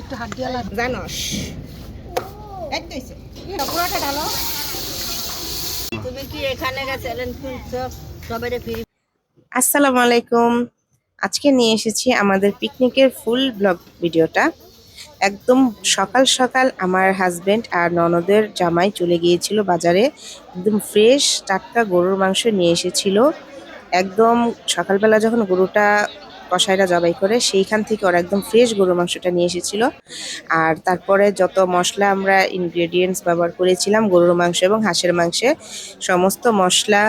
একটু হাত দিয়ে জানস পুরোটা ঢালো। তুমি কি এখানে চ্যালেঞ্জ খুলছো সবাই ফ্রি? আসসালামু আলাইকুম। আজকে নিয়ে এসেছি আমাদের পিকনিকের ফুল ব্লগ ভিডিওটা। একদম সকাল সকাল আমার হাজবেন্ড আর ননদের জামাই চলে গিয়েছিল বাজারে। একদম ফ্রেশ টাটকা গরুর মাংস নিয়ে এসেছিল। একদম সকালবেলা যখন গরুটা কসাইরা জবাই করে সেইখান থেকে ওরা একদম ফ্রেশ গরুর মাংসটা নিয়ে এসেছিল। আর তারপরে যত মশলা আমরা ইনগ্রেডিয়েন্টস ব্যবহার করেছিলাম গরুর মাংস এবং হাঁসের মাংসে, সমস্ত মশলা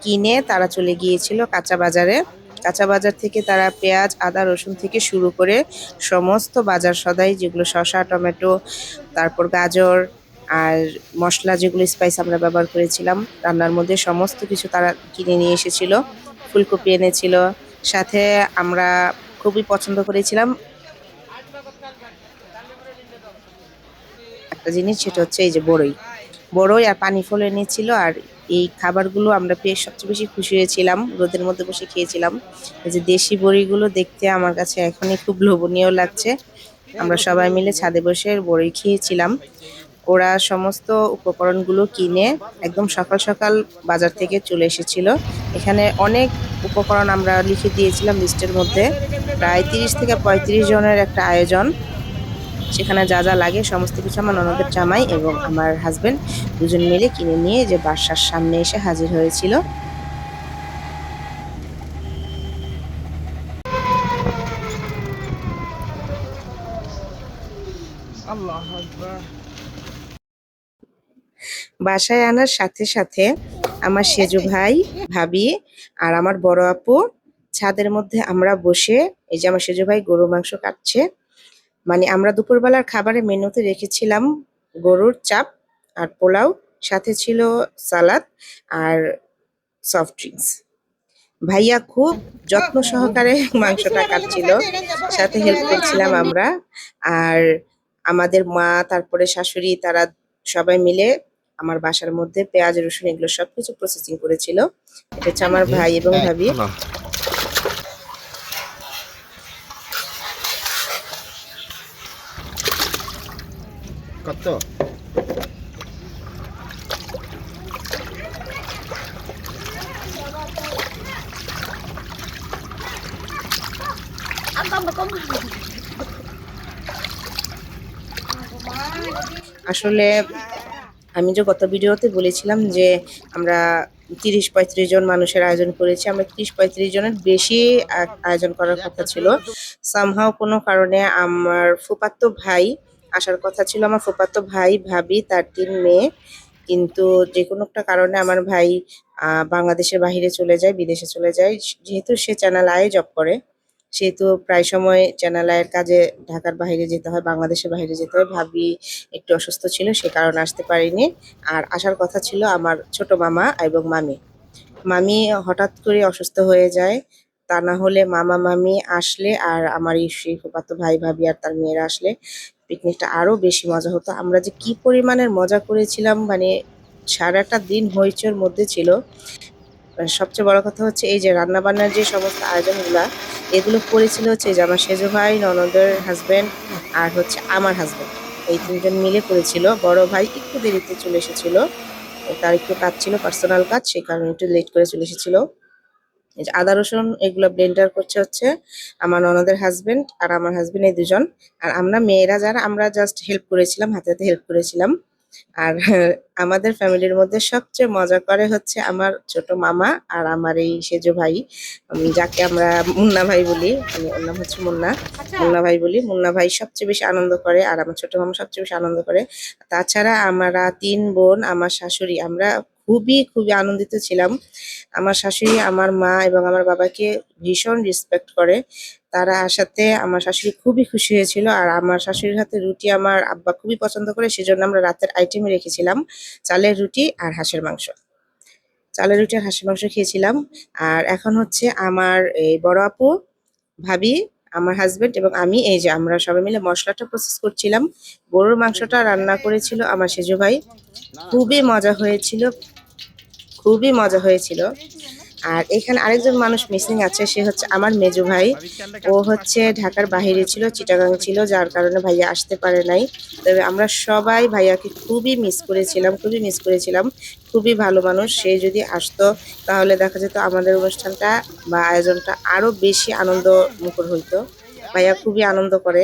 কিনে তারা চলে গিয়েছিল কাঁচা বাজারে। কাঁচা বাজার থেকে তারা পেঁয়াজ, আদা, রসুন থেকে শুরু করে সমস্ত বাজার সদাই, যেগুলো শসা, টমেটো, তারপর গাজর আর মশলা, যেগুলো স্পাইস আমরা ব্যবহার করেছিলাম রান্নার মধ্যে, সমস্ত কিছু তারা কিনে নিয়ে এসেছিল। ফুলকপি এনেছিল সাথে। আমরা খুবই পছন্দ করেছিলাম একটা জিনিস, সেটা হচ্ছে এই যে বড়ই। বড়ই আর পানি ফল এনেছিল। আর এই খাবারগুলো আমরা পেয়ে সবচেয়ে বেশি খুশি হয়েছিলাম। রোদের মধ্যে বসে খেয়েছিলাম। এই যে দেশি বড়িগুলো দেখতে আমার কাছে এখনই খুব লোভনীয় লাগছে। আমরা সবাই মিলে ছাদে বসে বড়ি খেয়েছিলাম। ওরা সমস্ত উপকরণগুলো কিনে একদম সকাল সকাল বাজার থেকে চলে এসেছিল। এখানে অনেক উপকরণ আমরা লিখে দিয়েছিলাম লিস্টের মধ্যে। প্রায় 30 থেকে 35 জনের একটা আয়োজন। সেখানে যা যা লাগে সমস্ত কিছু আমার ননদের জামাই এবং আমার হাজবেন্ড দুজন মিলে কিনে নিয়ে যে বাসার সামনে এসে হাজির হয়েছিল। বাসায় আনার সাথে সাথে আমার সেজো ভাই, ভাবি আর আমার বড় আপু ছাদের মধ্যে আমরা বসে, এই যে আমার সেজো ভাই গরুর মাংস কাটছে। মানে আমরা দুপুরবেলার খাবারে মেনুতে রেখেছিলাম গরুর চাপ আর পোলাও, সাথে ছিল সালাদ আর সফট ড্রিঙ্কস। ভাইয়া খুব যত্ন সহকারে মাংসটা কাটছিল, সাথে হেল্প করছিলাম আমরা। আর আমাদের মা, তারপরে শাশুড়ি, তারা সবাই মিলে আমার বাসার মধ্যে পেঁয়াজ, রসুন এগুলো সবকিছু প্রসেসিং করেছিল। এটা হচ্ছে আমার ভাই এবং ভাবি। কত আসলে আমি যে গত ভিডিওতে বলেছিলাম যে আমরা 30-35 জন মানুষের আয়োজন করেছি, আমরা 30-35 জনের বেশি আয়োজন করার কথা ছিল। সামহাও কোনো কারণে আমার ফুফাতো ভাই আসার কথা ছিল, আমার ফুফাতো ভাই, ভাবি, তার 3 মেয়ে। কিন্তু যে কোনো একটা কারণে আমার ভাই বাংলাদেশের বাইরে চলে যায়, বিদেশে চলে যায়। যেহেতু সে চ্যানেল আই জব করে, সেহেতু প্রায় সময় চ্যানেল আয়ের কাজে ঢাকার বাইরে যেতে হয়, বাংলাদেশের বাইরে যেতে হয়। ভাবি একটু অসুস্থ ছিল, সে কারণে আসতে পারিনি। আর আসার কথা ছিল আমার ছোট মামা এবং মামি। মামি হঠাৎ করে অসুস্থ হয়ে যায়। তা না হলে মামা মামি আসলে আর আমার এই সেই ফুফাতো ভাই ভাবি আর তার মেয়েরা আসলে পিকনিকটা আরো বেশি মজা হতো। আমরা যে কি পরিমাণের মজা করেছিলাম, মানে সারাটা দিন হইচইর মধ্যে ছিল। সবচেয়ে বড় কথা হচ্ছে এই যে রান্না বান্নার যে সমস্ত আয়োজনগুলা, এগুলো করেছিল হচ্ছে যে আমার সেজো ভাই, ননদের হাজবেন্ড আর হচ্ছে আমার হাজবেন্ড, এই 3 জন মিলে করেছিল। বড় ভাই একটু দেরিতে চলে এসেছিল, তার একটু কাজ ছিল, পার্সোনাল কাজ, সেই কারণে একটু লেট করে চলে এসেছিল। এই যে আদা রসুন এগুলো ব্লেন্ডার করছে হচ্ছে আমার ননদের হাজবেন্ড আর আমার হাজবেন্ড, এই দুজন। আর আমরা মেয়েরা যারা, আমরা জাস্ট হেল্প করেছিলাম, হাতে হাতে হেল্প করেছিলাম। আর আমাদের ফ্যামিলির মধ্যে সবচেয়ে মজা করে হচ্ছে আমার ছোট মামা আর আমার এই সেজো ভাই, যাকে আমরা মুন্না ভাই বলি। মানে ওর নাম হচ্ছে মুন্না, মুন্না ভাই বলি। মুন্না ভাই সবচেয়ে বেশি আনন্দ করে আর আমার ছোট মামা সবচেয়ে বেশি আনন্দ করে। তাছাড়া আমরা 3 বোন, আমার শাশুড়ি, আমরা খুবই খুবই আনন্দিত ছিলাম। আমার শাশুড়ি আমার মা এবং আমার বাবাকে ভীষণ রেসপেক্ট করে। তারা আসাতে আমার শাশুড়ি খুবই খুশি হয়েছিল। আর আমার শাশুড়ির হাতে রুটি আমার আব্বা খুবই পছন্দ করে, সেজন্য আমরা রাতের আইটেমে রেখেছিলাম চালের রুটি আর হাঁসের মাংস। চালের রুটি আর হাঁসের মাংস খেয়েছিলাম। আর এখন হচ্ছে আমার এই বড় আপু, ভাবি, আমার হাজবেন্ড এবং আমি, এই যে আমরা সবাই মিলে মশলাটা প্রসেস করছিলাম। গরুর মাংসটা রান্না করেছিল আমার সেজো ভাই। খুবই মজা হয়েছিল, খুবই মজা হয়েছিল। আর এখানে আরেকজন মানুষ মিসিং আছে, সে হচ্ছে আমার মেজো ভাই। ও হচ্ছে ঢাকার বাইরে ছিল, চিটাগাং ছিল, যার কারণে ভাইয়া আসতে পারে নাই। তবে আমরা সবাই ভাইয়াকে খুবই মিস করেছিলাম, খুবই মিস করেছিলাম। খুবই ভালো মানুষ, সে যদি আসতো তাহলে দেখা যেত আমাদের অনুষ্ঠানটা বা আয়োজনটা আরো বেশি আনন্দ মুখর হইতো। ভাইয়া খুবই আনন্দ করে।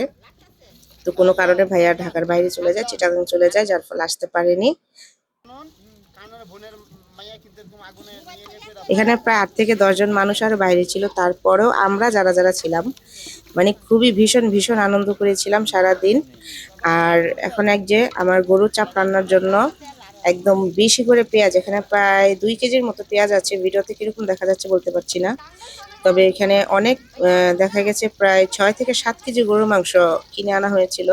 তো কোনো কারণে ভাইয়া ঢাকার বাইরে চলে যায়, চিটাগাং চলে যায়, যার ফলে আসতে পারেনি। এখানে প্রায় 8 থেকে 10 জন মানুষ আর বাইরে ছিল, তারপরেও আমরা যারা যারা ছিলাম মানে খুবই ভীষণ ভীষণ আনন্দ করেছিলাম সারা দিন। আর এখন এক যে আমার গরু চাপ রান্নার জন্য একদম বেশি করে পেঁয়াজ, এখানে প্রায় 2 কেজির মতো পেঁয়াজ আছে। ভিডিওতে কিরকম দেখা যাচ্ছে বলতে পারছি না, তবে এখানে অনেক দেখা গেছে প্রায় 6 থেকে 7 কেজি গরুর মাংস কিনে আনা হয়েছিল।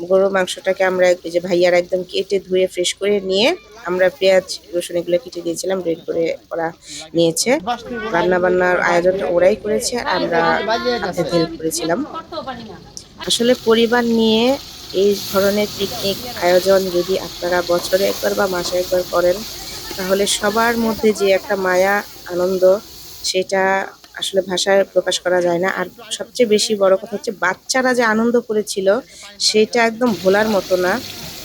গরুর মাংসটাকে আমরা এই যে ভাইয়ার একদম কেটে ধুয়ে ফ্রেশ করে নিয়ে আমরা পেঁয়াজ রসুন এগুলো কেটে দিয়েছিলাম, রেডি করে ওরা নিয়েছে। রান্না বান্নার আয়োজনটা ওরাই করেছে, আমরা হাতে হেল্প করেছিলাম। আসলে পরিবার নিয়ে এই ধরনের পিকনিক আয়োজন যদি আপনারা বছরে একবার বা মাসে একবার করেন, তাহলে সবার মধ্যে যে একটা মায়া আনন্দ, সেটা আসলে ভাষায় প্রকাশ করা যায় না। আর সবচেয়ে বেশি বড় কথা হচ্ছে বাচ্চারা যে আনন্দ করেছিল সেটা একদম ভোলার মতো না।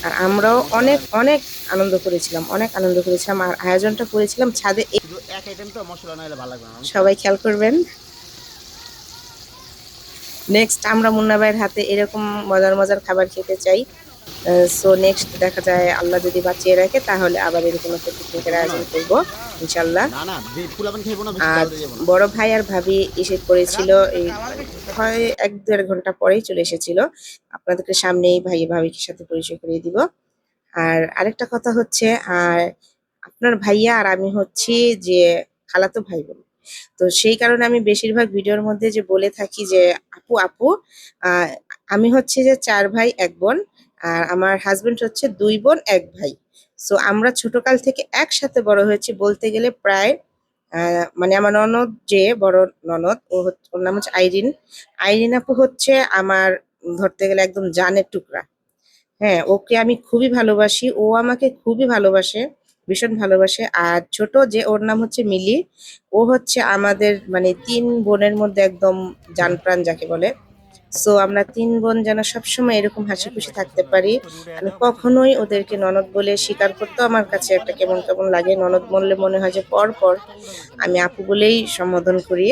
আর আমরাও অনেক অনেক আনন্দ করেছিলাম, অনেক আনন্দ করেছিলাম। আর আয়োজনটা করেছিলাম ছাদে। শুধু এক আইটেম তো মশলা না হলে ভালো লাগবে না। সবাই খেয়াল করবেন। নেক্সট আমরা মুন্না ভাইয়ের হাতে এরকম মজার মজার খাবার খেতে চাই। সো নেক্সট দেখা যায় আল্লাহ যদি বাঁচিয়ে রাখে তাহলে আবার এরকম একটা পিকনিকের আয়োজন করব ইনশাল্লাহ। না না ফুলাবান খাইবো না, বেশি আর চাল দিয়ে যাবো না। বড় ভাই আর ভাবি এসে পড়েছিল, এই হয় 1-1.5 ঘন্টা পরেই চলে এসেছিল। আপনাদেরকে সামনেই ভাই ভাবির সাথে পরিচয় করিয়ে দিব। আর আরেকটা কথা হচ্ছে, আর আপনার ভাইয়া আর আমি হচ্ছি যে খালাতো ভাই বোন। তো সেই কারণে আমি বেশিরভাগ ভিডিওর মধ্যে যে বলে থাকি যে আপু আপু, আহ, আমি হচ্ছে যে 4 ভাই 1 বোন, আর আমার হাজবেন্ড হচ্ছে 2 বোন 1 ভাই। সো আমরা ছোটকাল থেকে একসাথে বড় হয়েছি বলতে গেলে প্রায় মানে আমার ননদ যে বড় ননদ, ওর নাম হচ্ছে আইরিন। আইরিন আপু হচ্ছে আমার ধরতে গেলে একদম জানের টুকরা। হ্যাঁ, ওকে আমি খুবই ভালোবাসি, ও আমাকে খুবই ভালোবাসে, ভীষণ ভালোবাসে। আর ছোট যে ওর নাম হচ্ছে মিলি, ও হচ্ছে আমাদের মানে 3 বোনের মধ্যে একদম জান প্রাণ যাকে বলে। সো আমরা 3 বোন যেন সবসময় এরকম হাসি খুশি থাকতে পারি। আমি কখনোই ওদেরকে ননদ বলে স্বীকার করতেও আমার কাছে একটা কেমন কেমন লাগে। ননদ বললে মনে হয় যে পর পর, আমি আপু বলেই সম্বোধন করি।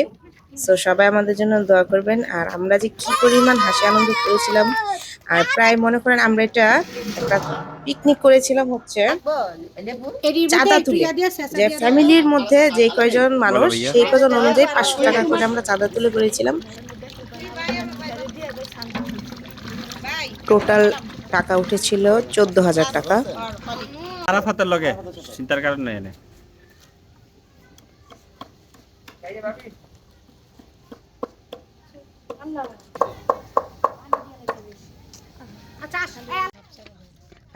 সো সবাই আমাদের জন্য দোয়া করবেন। আর আমরা যে কি পরিমাণ হাসি আনন্দ করেছিলাম, আর প্রায় মনে করেন আমরা এটা একটা পিকনিক করেছিলাম হচ্ছে চাঁদা তুলে, যে ফ্যামিলির মধ্যে যে কয়জন মানুষ সেই কয়জন অনুযায়ী 500 টাকা করে আমরা চাঁদা তুলে করেছিলাম। টোটাল টাকা উঠেছিল 14,000 টাকা। আরাফাতের লগে চিন্তার কারণ নাই এনে।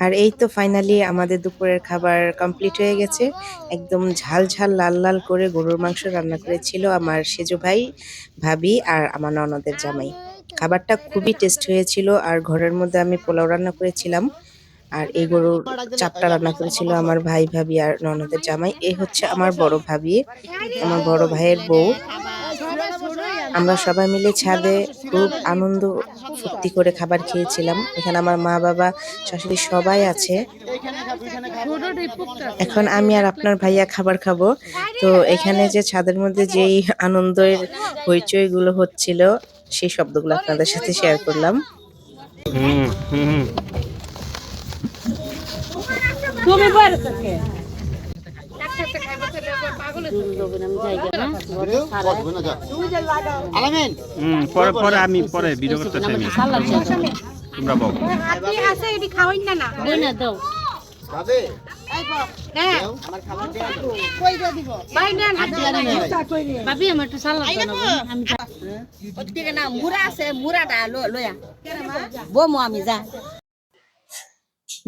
আর এই তো ফাইনালি আমাদের দুপুরের খাবার কমপ্লিট হয়ে গেছে। একদম ঝাল ঝাল লাল লাল করে গরুর মাংস রান্না করেছিল আমার সেজো ভাই, ভাবি আর আমার ননদের জামাই। খাবারটা খুবই টেস্ট হয়েছিল। আর ঘরের মধ্যে আমি পোলাও রান্না করেছিলাম, আর এই গরুর চাপটা রান্না করেছিল আমার ভাই, ভাবি আর ননদের জামাই। এই হচ্ছে আমার বড় ভাবি, আমার বড় ভাইয়ের বউ। আমরা সবাই মিলে ছাদে খুব আনন্দ ফুর্তি করে খাবার খেয়েছিলাম। এখানে আমার মা বাবা শাশুড়ি সবাই আছে। এখন আমি আর আপনার ভাইয়া খাবার খাবো। তো এখানে যে ছাদের মধ্যে যেই আনন্দের হইচই গুলো হচ্ছিল, সেই শব্দগুলো আপনাদের সাথে শেয়ার করলাম। আলামিন পরে পরে আমি পরে ভিডিও করতেছি আমি। তোমরা বল। ভাবে আমার খাবার দেয়া কই দিব ভাই নেন ভাবি আমার একটু সালাদ বানাবো আমি ওদিকে না মুড়া আছে মুড়াটা লয়া বমু আমি যা।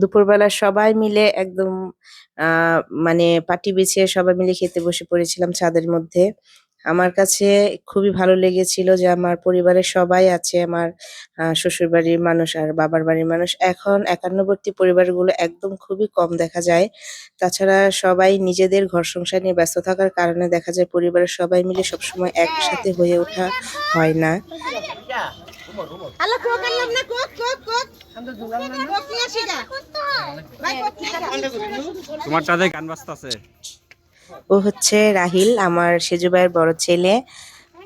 দুপুরবেলা সবাই মিলে একদম মানে পাটি বিছিয়ে সবাই মিলে খেতে বসে পড়েছিলাম ছাদের মধ্যে। আমার কাছে খুবই ভালো লেগেছিল যে আমার পরিবারের সবাই আছে, আমার শ্বশুরবাড়ির মানুষ আর বাবার বাড়ির মানুষ। এখন একান্নবর্তী পরিবারগুলো একদম খুবই কম দেখা যায়। তাছাড়া সবাই নিজেদের ঘর সংসার নিয়ে ব্যস্ত থাকার কারণে দেখা যায় পরিবারের সবাই মিলে সবসময় একসাথে হয়ে ওঠা হয় না। তোমার তাদের গান বাজতাছে। ও হচ্ছে রাহিল, আমার সেজু ভাইয়ের বড় ছেলে।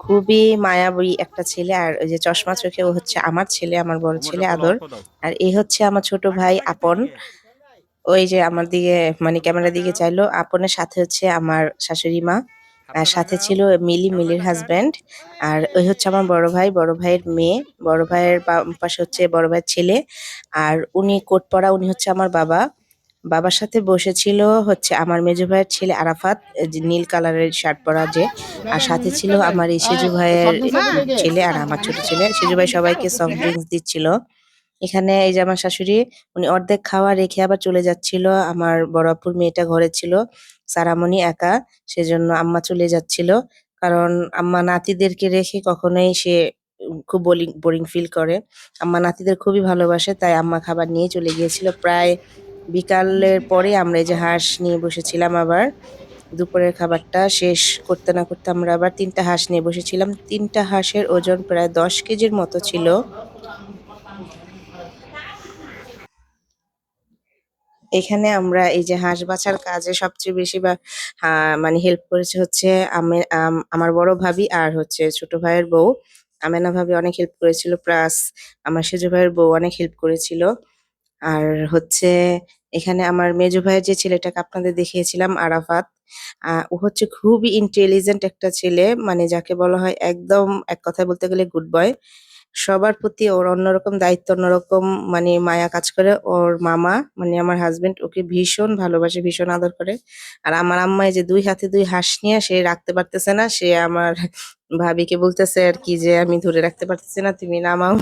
খুবই মায়াবী একটা ছেলে। আর ওই যে চশমা চোখে, ও হচ্ছে আমার ছেলে, আমার বড় ছেলে আদর। আর এই হচ্ছে আমার ছোট ভাই আপন। ওই যে আমার দিকে মানে ক্যামেরার দিকে চাইলো। আপনের সাথে হচ্ছে আমার শাশুড়ি মা, আর সাথে ছিল মিলির হাজবেন্ড। আর ওই হচ্ছে আমার বড় ভাই, বড় ভাইয়ের মেয়ে, বড় ভাইয়ের পাশে হচ্ছে বড় ভাইয়ের ছেলে। আর উনি কোট পরা, উনি হচ্ছে আমার বাবা। বাবার সাথে বসেছিল হচ্ছে আমার মেজো ভাইয়ের ছেলে আরাফাত, যে নীল কালারের শার্ট পরা যে। আর সাথে ছিল আমার এই সেজু ভাইয়ের ছেলে আর আমার ছোট ছেলে। সেজু ভাই সবাইকে সফট ড্রিঙ্কস দিচ্ছিল। এখানে এই যে আমার শাশুড়ি, উনি অর্ধেক খাওয়া রেখে আবার চলে যাচ্ছিল। আমার বড় আপুর মেয়েটা ঘরে ছিল, সারামণি একা, সেজন্য আম্মা চলে যাচ্ছিল। কারণ আম্মা নাতিদেরকে রেখে কখনোই সে খুব বোরিং বোরিং ফিল করে। আম্মা নাতিদের খুবই ভালোবাসে, তাই আম্মা খাবার নিয়ে চলে গিয়েছিল। প্রায় বিকালের পরে আমরা এই যে হাঁস নিয়ে বসেছিলাম আবার। দুপুরের খাবারটা শেষ করতে না করতে আমরা আবার ৩টা হাঁস নিয়ে বসেছিলাম। ৩টা হাঁসের ওজন প্রায় ১০ কেজির মতো ছিল। এখানে আমরা এই যে হাঁস বাছার কাজে সবচেয়ে বেশি মানে হেল্প করেছে হচ্ছে আমার বড় ভাবি আর হচ্ছে ছোট ভাইয়ের বউ। আমেনা ভাবি অনেক হেল্প করেছিল, প্লাস আমার সেজো ভাইয়ের বউ অনেক হেল্প করেছিল। আর হচ্ছে এখানে আমার মেজো ভাইয়ের যে ছেলেটাকে আপনাদের দেখিয়েছিলাম আরাফাত, ও হচ্ছে খুবই ইন্টেলিজেন্ট একটা ছেলে, মানে যাকে বলা হয় একদম এক কথায় বলতে গেলে গুড বয়। সবার প্রতি ওর অন্যরকম দায়িত্ব, অন্যরকম মানে মায়া কাজ করে। ওর মামা মানে আমার হাজবেন্ড ওকে ভীষণ ভালোবাসে, ভীষণ আদর করে। আর আমার আম্মা এই যে ২ হাতে ২ হাঁস নিয়ে সে রাখতে পারতেছে না, সে আমার ভাবিকে বলতেছে আর কি যে আমি ধরে রাখতে পারতেছি না, তুমি নামাও।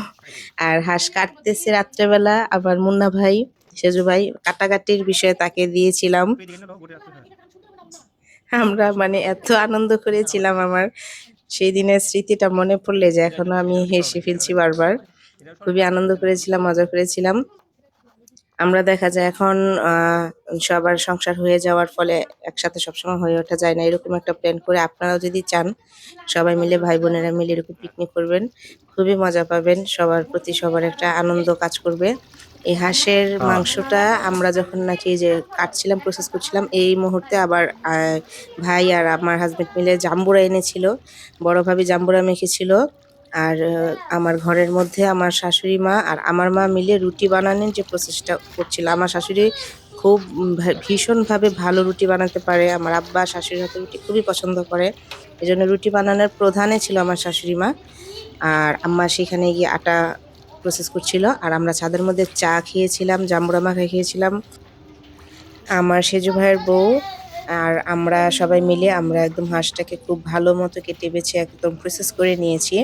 আর হাঁস কাটতেছে রাত্রেবেলা। আবার মুন্না ভাই, সেজু ভাই কাটাকাটির বিষয়ে তাকে দিয়েছিলাম। আমরা মানে এত আনন্দ করেছিলাম, আমার সেই দিনের স্মৃতিটা মনে পড়লে যে এখনো আমি হেসে ফেলছি বারবার। খুবই আনন্দ করেছিলাম, মজা করেছিলাম। আমরা দেখা যায় এখন সবার সংসার হয়ে যাওয়ার ফলে একসাথে সবসময় হয়ে ওঠা যায় না। এরকম একটা প্ল্যান করে আপনারাও যদি চান, সবাই মিলে ভাই বোনেরা মিলে এরকম পিকনিক করবেন, খুবই মজা পাবেন। সবার প্রতি সবার একটা আনন্দ কাজ করবে। এই হাঁসের মাংসটা আমরা যখন নাকি এই যে কাটছিলাম, প্রসেস করছিলাম, এই মুহূর্তে আবার ভাই আর আমার হাজবেন্ড মিলে জাম্বুরা এনেছিল। বড় ভাবি জাম্বুরা মেখেছিল। আর আমার ঘরের মধ্যে আমার শাশুড়ি মা আর আমার মা মিলে রুটি বানানোর যে প্রসেসটা করছিল। আমার শাশুড়ি খুব ভীষণভাবে ভালো রুটি বানাতে পারে। আমার আব্বা শাশুড়ির হাতের রুটি খুবই পছন্দ করে। এজন্য রুটি বানানোর প্রধানে ছিল আমার শাশুড়ি মা। আর আম্মা সেখানে গিয়ে আটা প্রসেস করছিল। আর আমরা ছাদের মধ্যে চা খেয়েছিলাম, জাম্বুরা মাখা খেয়েছিলাম। আমার সেজু ভাইয়ের বউ আর আমরা সবাই মিলে আমরা একদম হাঁসটাকে খুব ভালো মতো কেটে বেছে একদম প্রসেস করে নিয়েছি।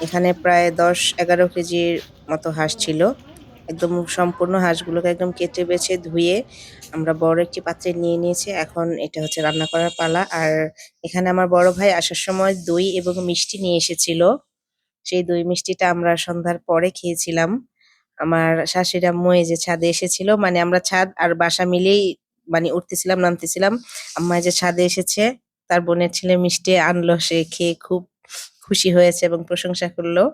এখানে প্রায় ১০-১১ কেজির মতো হাঁস ছিল। একদম সম্পূর্ণ হাঁসগুলোকে একদম কেটে বেছে ধুয়ে আমরা বড় একটি পাত্রে নিয়ে নিয়েছি। এখন এটা হচ্ছে রান্না করার পালা। আর এখানে আমার বড় ভাই আসার সময় দই এবং মিষ্টি নিয়ে এসেছিল। সেই দই মিষ্টিটা আমরা সন্ধ্যার পরে খেয়েছিলাম। আমার শাশুড়ি আম্মু এই যে ছাদে এসেছিল, মানে আমরা ছাদ আর বাসা মিলেই মানে উঠতেছিলাম নামতেছিলাম। আম্মা এই যে ছাদে এসেছে, তার বোনের ছেলে মিষ্টি আনলো, সে খেয়ে খুব খুশি হয়েছে এবং প্রশংসা করলো।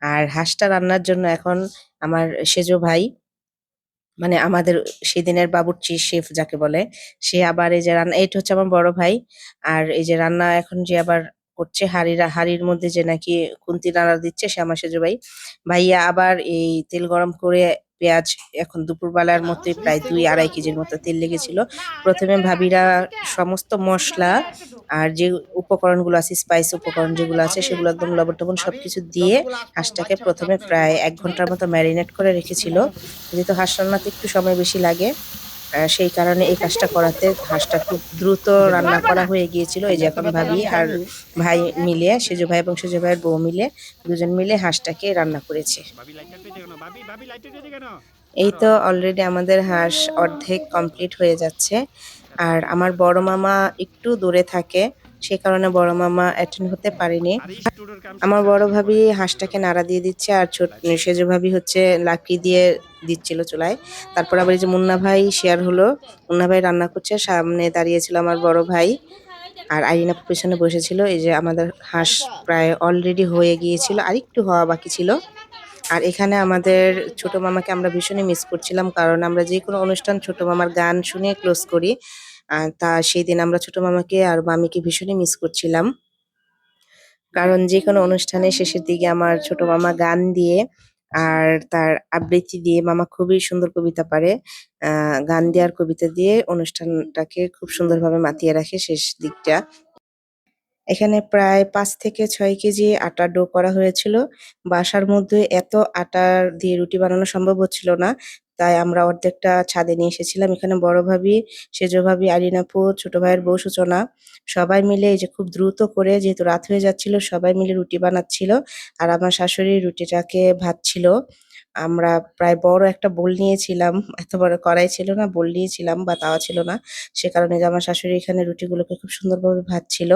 আর হাঁসটা রান্নার জন্য এখন আমার সেজো ভাই, মানে আমাদের সেদিনের বাবুর্চি শেফ যাকে বলে, সে আবার এই যে রান্না, এইটা হচ্ছে আমার বড় ভাই। আর এই যে রান্না এখন যে আবার করছে, হাঁড়ির মধ্যে যে নাকি খুন্তি নাড়া দিচ্ছে, সে আমার সেজো ভাই। ভাইয়া আবার এই তেল গরম করে পেঁয়াজ, এখন দুপুরবেলার মতোই প্রায় ২-২.৫ কেজির মতো তেল লেগেছিল। প্রথমে ভাবিরা সমস্ত মশলা আর যে উপকরণগুলো আছে, স্পাইস উপকরণ যেগুলো আছে, সেগুলো একদম লবণ-টবণ সবকিছু দিয়ে হাঁসটাকে প্রথমে প্রায় ১ ঘন্টার মতো ম্যারিনেট করে রেখেছিল। যেহেতু হাঁস রান্নাতে একটু সময় বেশি লাগে, সেই কারণে এই কাজটা করাতে হাঁসটা খুব দ্রুত রান্না করা হয়ে গিয়েছিল। এই যে এখন ভাবি আর ভাই মিলে, সেজো ভাই এবং সেজো ভাইয়ের বউ মিলে, দুজন মিলে হাঁসটাকে রান্না করেছে। এই তো অলরেডি আমাদের হাঁস অর্ধেক কমপ্লিট হয়ে যাচ্ছে। আর আমার বড় মামা একটু দূরে থাকে, সেই কারণে বড় মামা অ্যাটেন্ড হতে পারেনি। আমার বড় ভাবি হাঁসটাকে নাড়া দিয়ে দিচ্ছে, আর ছোট সেজ ভাবি হচ্ছে লাকড়ি দিয়ে দিচ্ছিল চুলায়। তারপর আবার এই যে মুন্না ভাই শেয়ার হলো, মুন্না ভাই রান্না করছে, সামনে দাঁড়িয়েছিল আমার বড় ভাই, আর আইরিনা পিছনে বসেছিল। এই যে আমাদের হাঁস প্রায় অলরেডি হয়ে গিয়েছিল, আর একটু হওয়া বাকি ছিল। আর এখানে আমাদের ছোট মামাকে আমরা ভীষণই মিস করছিলাম, কারণ আমরা যে কোনো অনুষ্ঠান ছোট মামার গান শুনে ক্লোজ করি। তা সেই দিন আমরা ছোট মামাকে আর মামিকে ভীষণই মিস করছিলাম, কারণ যে কোনো অনুষ্ঠানের শেষের দিকে আমার ছোট মামা গান দিয়ে আর তার আবৃত্তি দিয়ে, মামা খুবই সুন্দর কবিতা পারে, গান দিয়ে আর কবিতা দিয়ে অনুষ্ঠানটাকে খুব সুন্দরভাবে মাতিয়ে রাখে শেষ দিকটা। এখানে প্রায় 5 থেকে 6 কেজি আটার ডো করা হয়েছিল। বাসার মধ্যে এত আটা দিয়ে রুটি বানানো সম্ভব হচ্ছিল না। তাই আমরা অর্ধেকটা ছাদে নিয়ে এসেছিলাম। এখানে বড় ভাবি, সেজ ভাবি, আরিন আপু, ছোট ভাইয়ের বউ সূচনা সবাই মিলে এই যে খুব দ্রুত করে, যেহেতু রাত হয়ে যাচ্ছিল, সবাই মিলে রুটি বানাচ্ছিল। আর আমার শাশুড়ি রুটিটাকে ভাজছিল। আমরা প্রায় বড় একটা বোল নিয়েছিলাম। এত বড় কড়াই ছিল না, বোল নিয়েছিলাম বা তাওয়া ছিল না। সে কারণে যে আমার শাশুড়ি এখানে রুটিগুলোকে খুব সুন্দরভাবে ভাজছিল।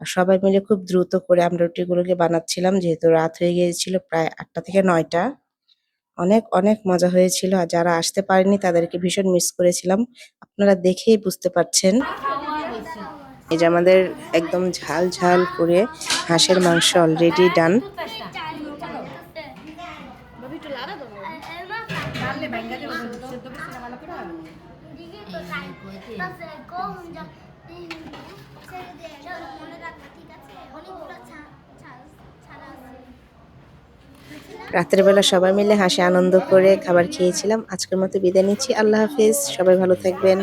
আর সবাই মিলে খুব দ্রুত করে আমরা রুটিগুলোকে বানাচ্ছিলাম, যেহেতু রাত হয়ে গিয়েছিল প্রায় 8টা থেকে 9টা। অনেক অনেক মজা হয়েছিল। আর যারা আসতে পারেনি তাদেরকে ভীষণ মিস করেছিলাম। আপনারা দেখেই বুঝতে পারছেন। এই যে আমাদের একদম ঝাল ঝাল করে হাঁসের মাংস অলরেডি ডান। রাতের বেলা সবাই মিলে হাসি আনন্দ করে খাবার খেয়েছিলাম। আজকের মতো বিদায় নিচ্ছি। আল্লাহ হাফিজ, সবাই ভালো থাকবেন।